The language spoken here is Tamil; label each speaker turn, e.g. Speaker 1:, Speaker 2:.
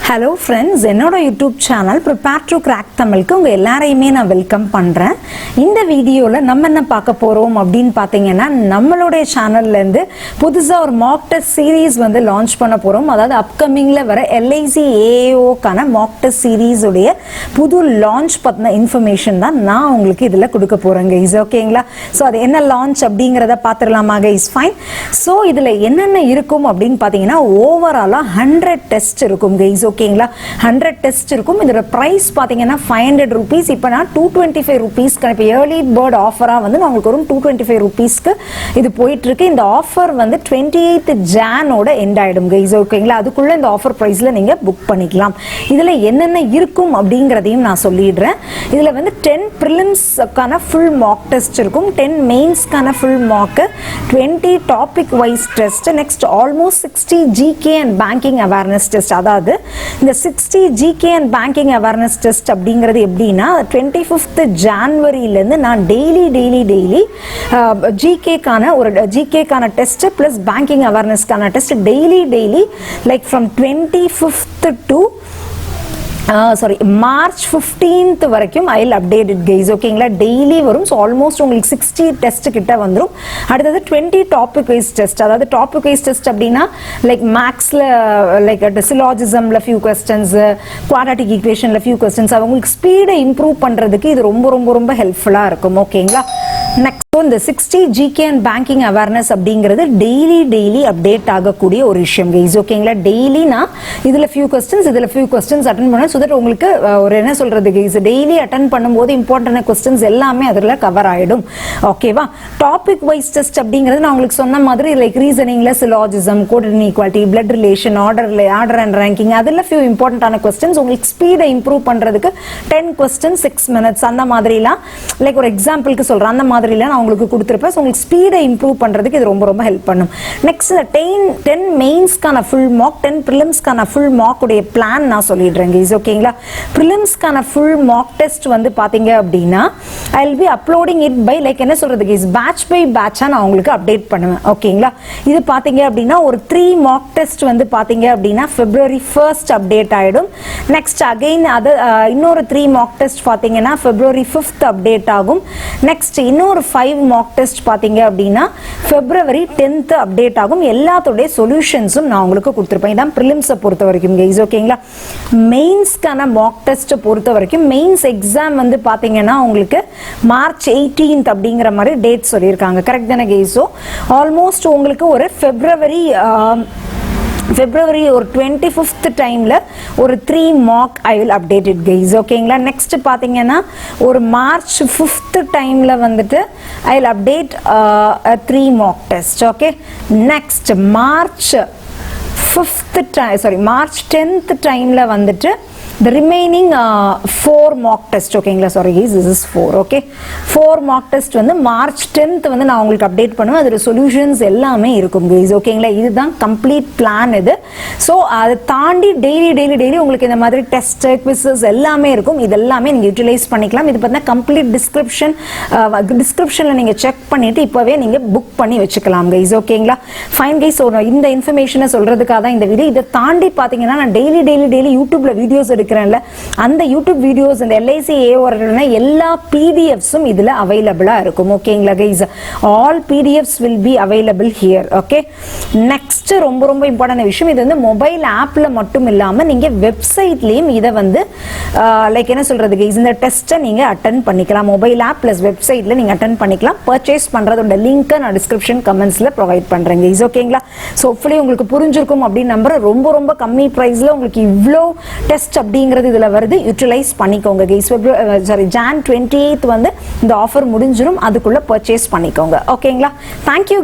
Speaker 1: Hello friends, என்னோட YouTube channel Prepare to Crack தமிழுக்கு உங்க எல்லாரையுமே நான் வெல்கம் பண்றேன். இந்த வீடியோல நம்ம என்ன பார்க்க போறோம் அப்படினு பாத்தீங்கன்னா நம்மளுடைய சேனல்ல இருந்து புதுசா ஒரு mock test series வந்து லான்ச் பண்ண போறோம். அதாவது அப்கமிங்ல வர LIC AAO கான mock test series உடைய புது லான்ச் பத்தின இன்ஃபர்மேஷன் தான் நான் உங்களுக்கு இதல கொடுக்க போறேன் guys. ஓகேங்களா? சோ அது என்ன லான்ச் அப்படிங்கறத பாத்துறலாமா guys? Fine. சோ இதுல என்னென்ன இருக்கும் அப்படினு பாத்தீங்கன்னா ஓவராலா 100 டெஸ்ட் இருக்கும் guys. ஓகேங்களா 100 டெஸ்ட் இருக்கும். இதோட பிரைஸ் பாத்தீங்கன்னா 500 rupees. இப்போ நான் 225 rupees இப்போ early bird ஆஃபரா வந்து உங்களுக்கு ஒரு 225 rupeesக்கு இது போயிட்டு இருக்கு. இந்த ஆஃபர் வந்து 28th Jan ஓட எண்ட் ஆயிடும் guys. ஓகேங்களா அதுக்குள்ள இந்த ஆஃபர் பிரைஸ்ல நீங்க புக் பண்ணிக்கலாம். இதுல என்னென்ன இருக்கும் அப்படிங்கறதையும் நான் சொல்லிடுறேன். இதுல வந்து 10 prelims-க்கான full mock test இருக்கும், 10 mains-க்கான full mock, 20 topic wise test, next almost 60 GK and banking awareness test. அதாவது இந்த 60 GK and banking awareness test அப்படிங்கிறது எப்படின்னா 25th January-ல இருந்து நான் டெய்லி GK கான டெஸ்ட் பிளஸ் பேங்கிங் அவேர்னஸ்க்கான test daily like from 25th to March 15th வரைக்கும் I will update it guys. ஓகேங்களா டெய்லி வரும். ஸோ ஆல்மோஸ்ட் உங்களுக்கு 60 டெஸ்ட் கிட்ட வந்துடும். அடுத்தது 20 டாபிக் வைஸ் டெஸ்ட். அதாவது டாபிக் வைஸ் டெஸ்ட் அப்படின்னா லைக் மேக்ஸ்ல லைக் சிலாஜிசம்ல ஃபியூ கொஸ்டின்ஸ், குவாட்ராட்டிக் ஈக்குவேஷன்ல ஃபியூ கொஸ்டின்ஸ், அவங்களுக்கு ஸ்பீடை இம்ப்ரூவ் பண்றதுக்கு இது ரொம்ப ஹெல்ப்ஃபுல்லா இருக்கும். ஓகேங்களா நெக்ஸ்ட் இந்த 60 GK and banking awareness அப்படிங்கிறது டெய்லி அப்டேட் ஆகக்கூடிய ஒரு விஷயம் guys. ஓகேங்களா டெய்லினா இதுல few questions அட்டெண்ட் பண்ண so that உங்களுக்கு ஒரு என்ன சொல்றது guys டெய்லி அட்டெண்ட் பண்ணும்போது இம்பார்ட்டன்ட் क्वेश्चंस எல்லாமே அதுல கவர் ஆயிடும். ஓகேவா டாபிக் வைஸ் டெஸ்ட் அப்படிங்கிறது நான் உங்களுக்கு சொன்ன மாதிரி லைக் ரீசனிங்ல syllogism, code inequality, blood relation, order and ranking அதுல few இம்பார்ட்டன்ட்டான क्वेश्चंस உங்களுக்கு ஸ்பீடை இம்ப்ரூவ் பண்றதுக்கு 10 questions 6 minutes அந்த மாதிரிலாம் லைக் ஒரு எக்ஸாம்பிளுக்கு சொல்றேன் அந்த மாதிரிலாம் நான் உங்களுக்கு கொடுத்திருப்பேன். உங்களுக்கு ஸ்பீடை இம்ப்ரூவ் பண்றதுக்கு இது ரொம்ப ஹெல்ப் பண்ணும். நெக்ஸ்ட் 10 மெயின்ஸ்க்கான ஃபுல் மார்க், 10 பிரிலிம்ஸ்க்கான ஃபுல் மார்க் உடைய பிளான் நான் சொல்லிடுறேன் guys. ஓகேங்களா பிரிலிம்ஸ்க்கான ஃபுல் மார்க் டெஸ்ட் வந்து பாத்தீங்க அப்படின்னா I will be uploading it by like என்ன சொல்றது guys batch by batch-ஆ நான் உங்களுக்கு அப்டேட் பண்ணுவேன். ஓகேங்களா இது பாத்தீங்க அப்படின்னா ஒரு 3 மார்க் டெஸ்ட் வந்து பாத்தீங்க அப்படின்னா February 1st அப்டேட் ஆயிடும். நெக்ஸ்ட் அகைன் இன்னொரு 3 மார்க் டெஸ்ட் பாத்தீங்கன்னா February 5th அப்டேட் ஆகும். நெக்ஸ்ட் இன்னொரு 5 மார்க் டெஸ்ட் பாத்தீங்க அப்படின்னா February 10th அப்டேட் ஆகும். எல்லாத்தோட சொல்யூஷன்ஸும் நான் உங்களுக்கு கொடுத்திருப்பேன். இதான் பிரிலிம்ஸை பொறுத்த வரைக்கும் guys. ஓகேங்களா மெயின்ஸ்க்கான மார்க் டெஸ்ட் பொறுத்த வரைக்கும் மெயின்ஸ் எக்ஸாம் வந்து பாத்தீங்கன்னா உங்களுக்கு March 18th அப்படிங்கிற மாதிரி டேட் சொல்லியிருக்காங்க. கரெக்ட் தானே guys? ஸோ ஆல்மோஸ்ட் உங்களுக்கு ஒரு February ஒரு 25th டைம்ல ஒரு 3 mark I will update it guys. ஓகேங்களா நெக்ஸ்ட் பாத்தீங்கன்னா ஒரு March 5th டைம்ல வந்துட்டு I will update 3 mark test. Okay next March 10th டைம்ல வந்துட்டு the remaining 4 mock test. ஓகேங்களா sorry guys this is 4. okay 4 mock test வந்து March 10th வந்து நான் உங்களுக்கு அப்டேட் பண்ணுவேன். அதோட சொல்யூஷன்ஸ் எல்லாமே இருக்கும் guys. ஓகேங்களா இதுதான் கம்ப்ளீட் பிளான் இது. ஸோ அதை தாண்டி டெய்லி உங்களுக்கு இந்த மாதிரி டெஸ்ட் குவிசஸ் எல்லாமே இருக்கும். இது எல்லாமே நீங்க யூட்டிலைஸ் பண்ணிக்கலாம். இது பார்த்தா கம்ப்ளீட் டிஸ்கிரிப்ஷன்ல நீங்க செக் பண்ணிட்டு இப்பவே நீங்க புக் பண்ணி வச்சுக்கலாம் guys. ஓகேங்களா ஃபைன் guys. ஸோ இந்த இன்ஃபர்மேஷனை சொல்றதுக்காக தான் இந்த வீடியோ. இதை தாண்டி பாத்தீங்கன்னா நான் டெய்லி யூடியூப்ல வீடியோஸ் எடுக்கிறேன்ல அந்த யூடியூப் வீடியோஸ் இந்த LIC AAO எல்லா PDFs-உம் இதுல அவைலபிளா இருக்கும். ஓகேங்களா guys all PDFs will be available here. okay next ரொம்ப இம்பார்ட்டன்ட் விஷயம் இது வந்து மொபைல் ஆப்ல மட்டும் இல்லாம நீங்க வெப்சைட்லயும் இத வந்து லைக் என்ன சொல்றது guys இந்த டெஸ்ட்டை நீங்க அட்டெண்ட் பண்ணிக்கலாம். மொபைல் ஆப் பிளஸ் வெப்சைட்ல நீங்க அட்டெண்ட் பண்ணிக்கலாம். பர்ச்சேஸ் பண்றதோட லிங்க் நான் டிஸ்கிரிப்ஷன் கமெண்ட்ஸ்ல ப்ரொவைட் பண்றேன் guys. ஓகேங்களா சோ ஹோப்ஃபுல்லி உங்களுக்கு புரிஞ்சிருக்கும் அப்படி நம்புறேன். ரொம்ப கம்மி பிரைஸ்ல உங்களுக்கு இவ்ளோ டெஸ்ட் அப்படிங்கிறது இதுல வருது. யூட்டிலைஸ் பண்ணிக்கோங்க guys. Jan 28th வந்து இந்த ஆஃபர் முடிஞ்சிரும். அதுக்குள்ள பர்ச்சேஸ் பண்ணிக்கோங்க. ஓகேங்களா தேங்க்யூ guys.